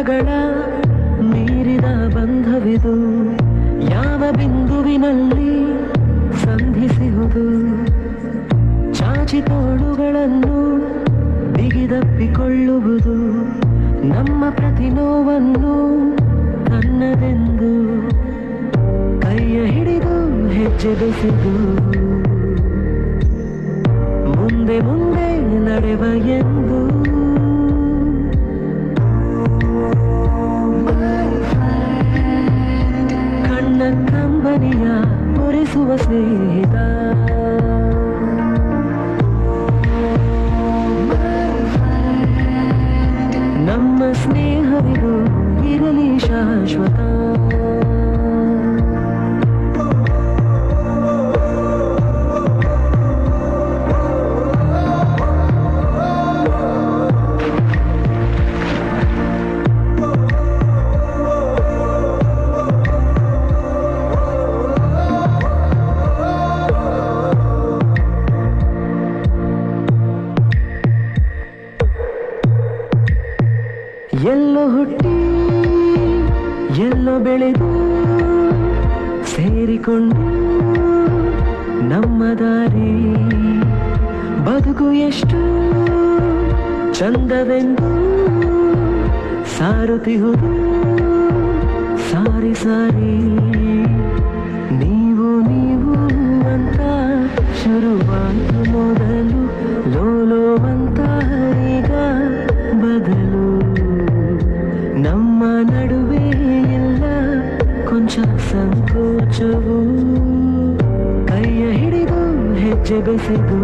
ಕಾಲಗಳ ಮೀರಿದ ಬಂಧವಿದು ಯಾವ ಬಿಂದುವಿನಲ್ಲಿ ಸಂಧಿಸುವುದು ಚಾಚಿ ತೋಳುಗಳನ್ನು ಬಿಗಿದಪ್ಪಿಕೊಳ್ಳುವುದು ನಮ್ಮ ಪ್ರತಿ ನೋವನ್ನು ತನ್ನದೆಂದು ಕೈಯ ಹಿಡಿದು ಹೆಜ್ಜೆ ಬೆಸೆದು ಮುಂದೆ ಮುಂದೆ ನಡೆವ ಎಂದು ಕಣ್ಣ ಕಂಬನಿಯ ಒರೆಸುವ ಸ್ನೇಹಿತ ನಮ್ಮ ಸ್ನೇಹವಿದು ಇರಲಿ ಶಾಶ್ವತ ಎಲ್ಲೋ ಹುಟ್ಟಿ ಎಲ್ಲೋ ಬೆಳೆದು ಸೇರಿಕೊಂಡು ನಮ್ಮ ದಾರಿ ಬದುಕು ಎಷ್ಟು ಚಂದವೆಂದು ಸಾರುತ್ತಿಹುದು ಸಾರಿ ಸಾರಿ ನೀವು ನೀವು ಅಂತ ಶುರುವಾದ ಮೊದಲು ಲೋಲೋ ಅಂತ ಈಗ ಬದಲು ನಮ್ಮ ನಡುವೆ ಎಲ್ಲ ಕೊಂಚ ಸಂಕೋಚವು ಕೈಯ ಹಿಡಿದು ಹೆಜ್ಜೆ ಬೆಸೆದು